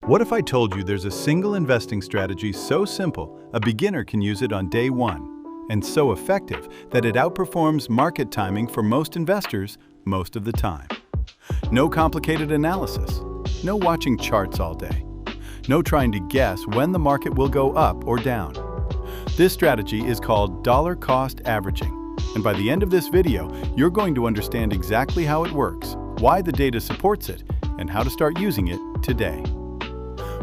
What if I told you there's a single investing strategy so simple a beginner can use it on day one, and so effective that it outperforms market timing for most investors most of the time? No complicated analysis, no watching charts all day, no trying to guess when the market will go up or down. This strategy is called dollar cost averaging, and by the end of this video, you're going to understand exactly how it works, why the data supports it, and how to start using it today.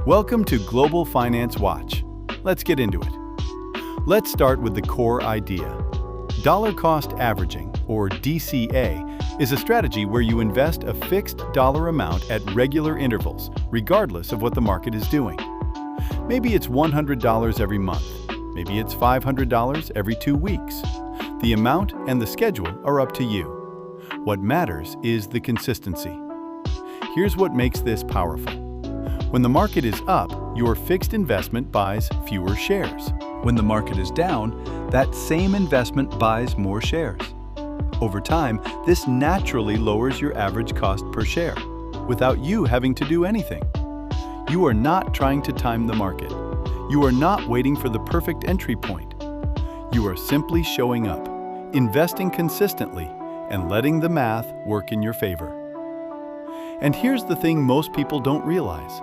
Welcome to Global Finance Watch. Let's get into it. Let's start with the core idea. Dollar cost averaging, or DCA, is a strategy where you invest a fixed dollar amount at regular intervals, regardless of what the market is doing. Maybe it's $100 every month. Maybe it's $500 every 2 weeks. The amount and the schedule are up to you. What matters is the consistency. Here's what makes this powerful. When the market is up, your fixed investment buys fewer shares. When the market is down, that same investment buys more shares. Over time, this naturally lowers your average cost per share, without you having to do anything. You are not trying to time the market. You are not waiting for the perfect entry point. You are simply showing up, investing consistently, and letting the math work in your favor. And here's the thing most people don't realize.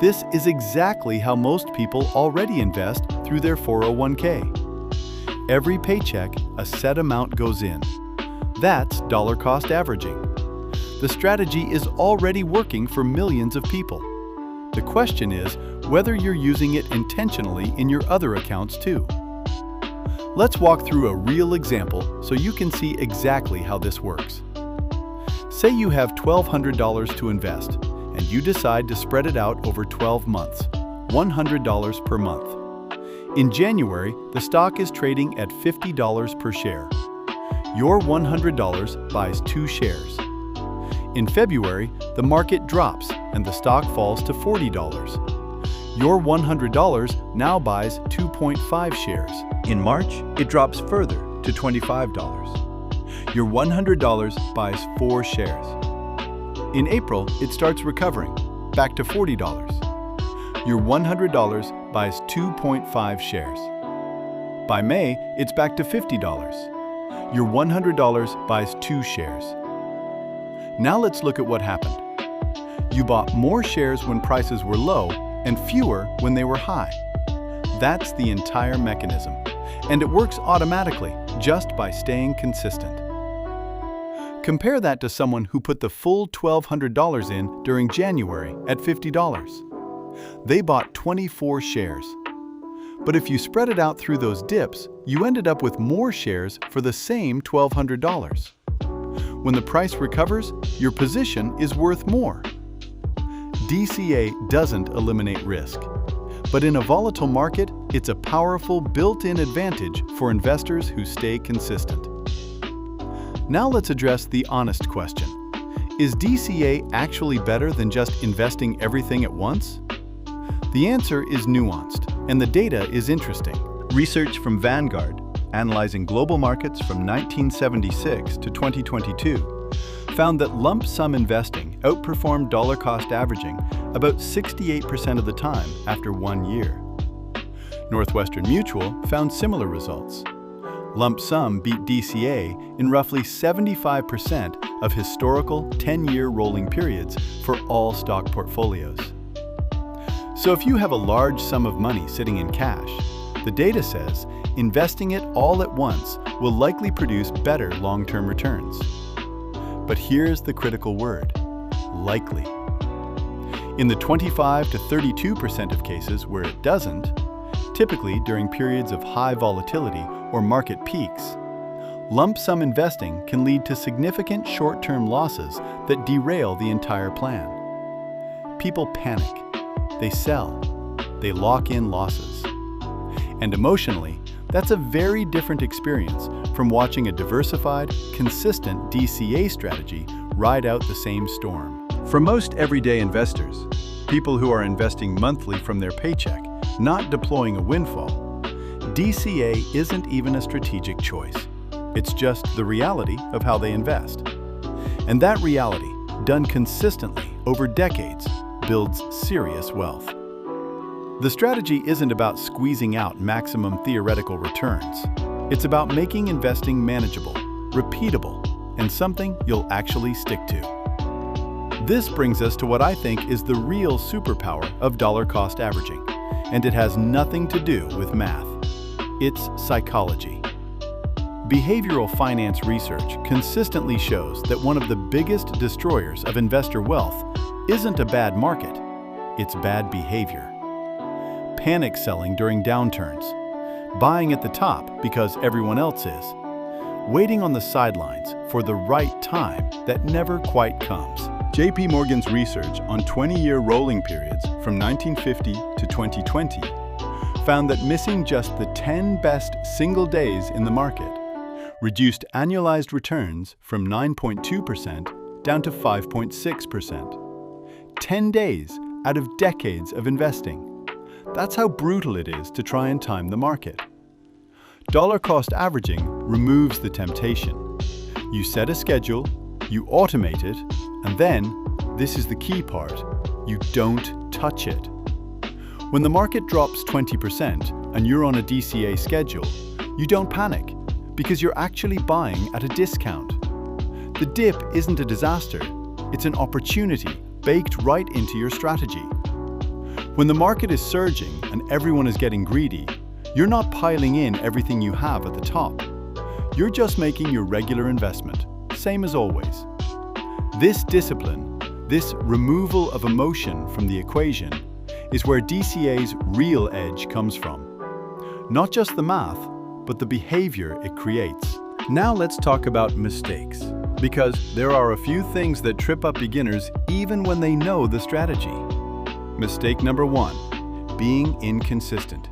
This is exactly how most people already invest through their 401k. Every paycheck, a set amount goes in. That's dollar cost averaging. The strategy is already working for millions of people. The question is whether you're using it intentionally in your other accounts too. Let's walk through a real example so you can see exactly how this works. Say you have $1,200 to invest, and you decide to spread it out over 12 months, $100 per month. In January, the stock is trading at $50 per share. Your $100 buys 2 shares. In February, the market drops and the stock falls to $40. Your $100 now buys 2.5 shares. In March, it drops further to $25. Your $100 buys 4 shares. In April, it starts recovering, back to $40. Your $100 buys 2.5 shares. By May, it's back to $50. Your $100 buys 2 shares. Now let's look at what happened. You bought more shares when prices were low and fewer when they were high. That's the entire mechanism, and it works automatically just by staying consistent. Compare that to someone who put the full $1,200 in during January at $50. They bought 24 shares. But if you spread it out through those dips, you ended up with more shares for the same $1,200. When the price recovers, your position is worth more. DCA doesn't eliminate risk, but in a volatile market, it's a powerful built-in advantage for investors who stay consistent. Now let's address the honest question. Is DCA actually better than just investing everything at once? The answer is nuanced, and the data is interesting. Research from Vanguard, analyzing global markets from 1976 to 2022, found that lump sum investing outperformed dollar cost averaging about 68% of the time after 1 year. Northwestern Mutual found similar results. Lump sum beat DCA in roughly 75% of historical 10-year rolling periods for all stock portfolios. So if you have a large sum of money sitting in cash, the data says investing it all at once will likely produce better long-term returns. But here's the critical word: likely. In the 25 to 32% of cases where it doesn't, typically during periods of high volatility or market peaks, lump sum investing can lead to significant short-term losses that derail the entire plan. People panic, they sell, they lock in losses. And emotionally, that's a very different experience from watching a diversified, consistent DCA strategy ride out the same storm. For most everyday investors, people who are investing monthly from their paycheck, not deploying a windfall, DCA isn't even a strategic choice. It's just the reality of how they invest. And that reality, done consistently over decades, builds serious wealth. The strategy isn't about squeezing out maximum theoretical returns. It's about making investing manageable, repeatable, and something you'll actually stick to. This brings us to what I think is the real superpower of dollar cost averaging, and it has nothing to do with math. It's psychology. Behavioral finance research consistently shows that one of the biggest destroyers of investor wealth isn't a bad market, it's bad behavior. Panic selling during downturns, buying at the top because everyone else is, waiting on the sidelines for the right time that never quite comes. JP Morgan's research on 20-year rolling periods from 1950 to 2020 found that missing just the 10 best single days in the market reduced annualized returns from 9.2% down to 5.6%. 10 days out of decades of investing. That's how brutal it is to try and time the market. Dollar cost averaging removes the temptation. You set a schedule, you automate it, and then, this is the key part, you don't touch it. When the market drops 20% and you're on a DCA schedule, you don't panic because you're actually buying at a discount. The dip isn't a disaster, it's an opportunity baked right into your strategy. When the market is surging and everyone is getting greedy, you're not piling in everything you have at the top. You're just making your regular investment, same as always. This discipline, this removal of emotion from the equation, is where DCA's real edge comes from. Not just the math, but the behavior it creates. Now let's talk about mistakes, because there are a few things that trip up beginners even when they know the strategy. Mistake number 1, being inconsistent.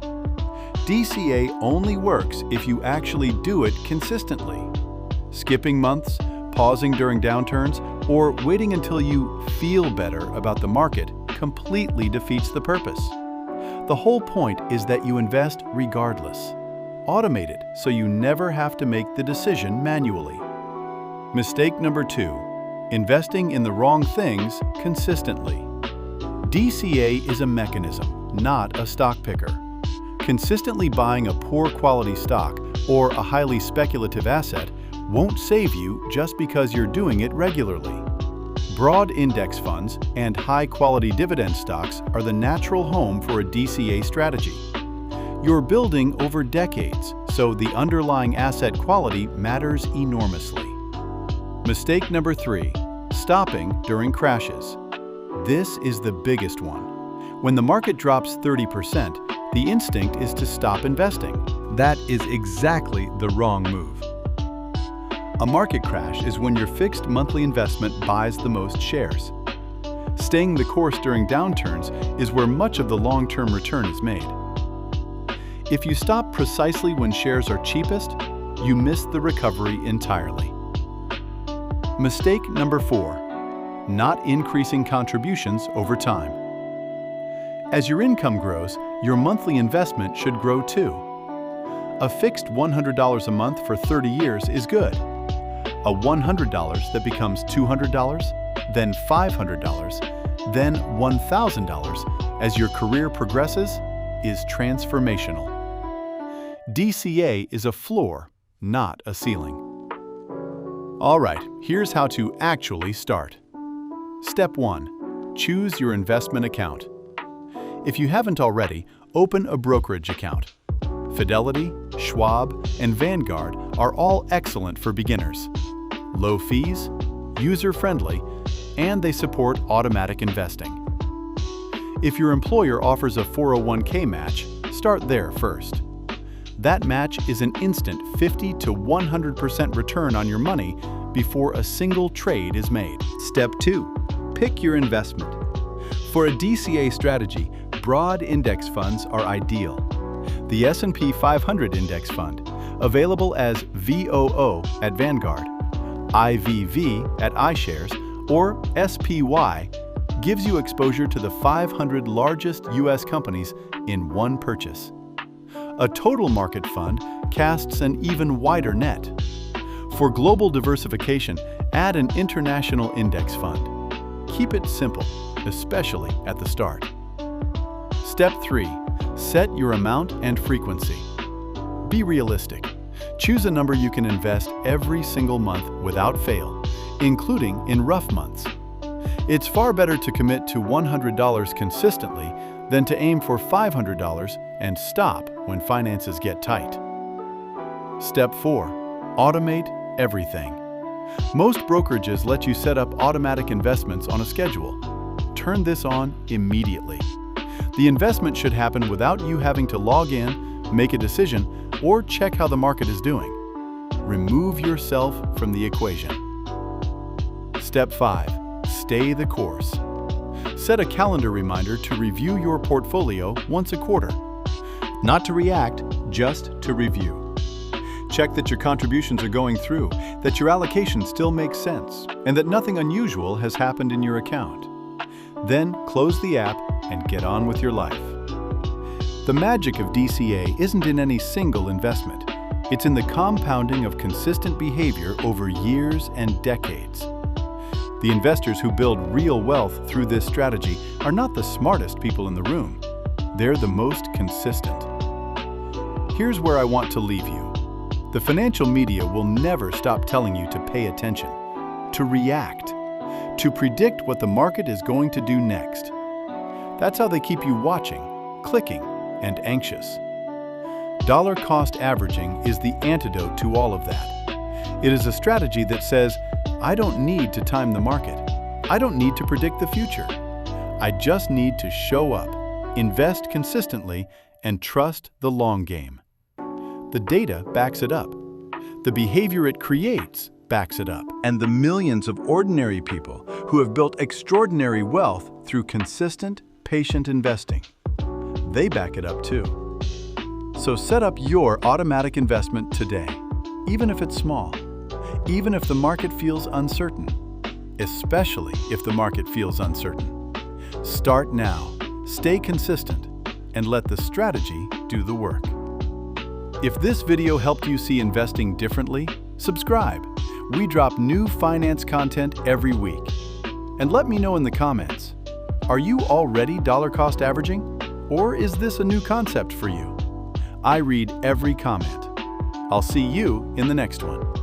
DCA only works if you actually do it consistently. Skipping months, pausing during downturns, or waiting until you feel better about the market completely defeats the purpose. The whole point is that you invest regardless. Automate it so you never have to make the decision manually. Mistake number 2, investing in the wrong things consistently. DCA is a mechanism, not a stock picker. Consistently buying a poor quality stock or a highly speculative asset won't save you just because you're doing it regularly. Broad index funds and high-quality dividend stocks are the natural home for a DCA strategy. You're building over decades, so the underlying asset quality matters enormously. Mistake number 3, stopping during crashes. This is the biggest one. When the market drops 30%, the instinct is to stop investing. That is exactly the wrong move. A market crash is when your fixed monthly investment buys the most shares. Staying the course during downturns is where much of the long-term return is made. If you stop precisely when shares are cheapest, you miss the recovery entirely. Mistake number 4, not increasing contributions over time. As your income grows, your monthly investment should grow too. A fixed $100 a month for 30 years is good. A $100 that becomes $200, then $500, then $1,000 as your career progresses is transformational. DCA is a floor, not a ceiling. All right, here's how to actually start. Step 1. Choose your investment account. If you haven't already, open a brokerage account. Fidelity, Schwab, and Vanguard are all excellent for beginners. Low fees, user-friendly, and they support automatic investing. If your employer offers a 401k match, start there first. That match is an instant 50 to 100% return on your money before a single trade is made. Step 2. Pick your investment. For a DCA strategy, broad index funds are ideal. The S&P 500 Index Fund, available as VOO at Vanguard, IVV at iShares, or SPY, gives you exposure to the 500 largest U.S. companies in one purchase. A total market fund casts an even wider net. For global diversification, add an international index fund. Keep it simple. especially at the start. Step 3. Set your amount and frequency. Be realistic. Choose a number you can invest every single month without fail, including in rough months. It's far better to commit to $100 consistently than to aim for $500 and stop when finances get tight. Step 4. Automate everything. Most brokerages let you set up automatic investments on a schedule. Turn this on immediately. The investment should happen without you having to log in, make a decision, or check how the market is doing. Remove yourself from the equation. Step 5. Stay the course. Set a calendar reminder to review your portfolio once a quarter. Not to react, just to review. Check that your contributions are going through, that your allocation still makes sense, and that nothing unusual has happened in your account. Then close the app and get on with your life. The magic of DCA isn't in any single investment. It's in the compounding of consistent behavior over years and decades. The investors who build real wealth through this strategy are not the smartest people in the room. They're the most consistent. Here's where I want to leave you. The financial media will never stop telling you to pay attention, to react, to predict what the market is going to do next. That's how they keep you watching, clicking, and anxious. Dollar cost averaging is the antidote to all of that. It is a strategy that says, I don't need to time the market. I don't need to predict the future. I just need to show up, invest consistently, and trust the long game. The data backs it up. The behavior it creates backs it up. And the millions of ordinary people who have built extraordinary wealth through consistent, patient investing, they back it up too. So set up your automatic investment today, even if it's small, even if the market feels uncertain, especially if the market feels uncertain. Start now, stay consistent, and let the strategy do the work. If this video helped you see investing differently, subscribe. We drop new finance content every week. And let me know in the comments, are you already dollar cost averaging? Or is this a new concept for you? I read every comment. I'll see you in the next one.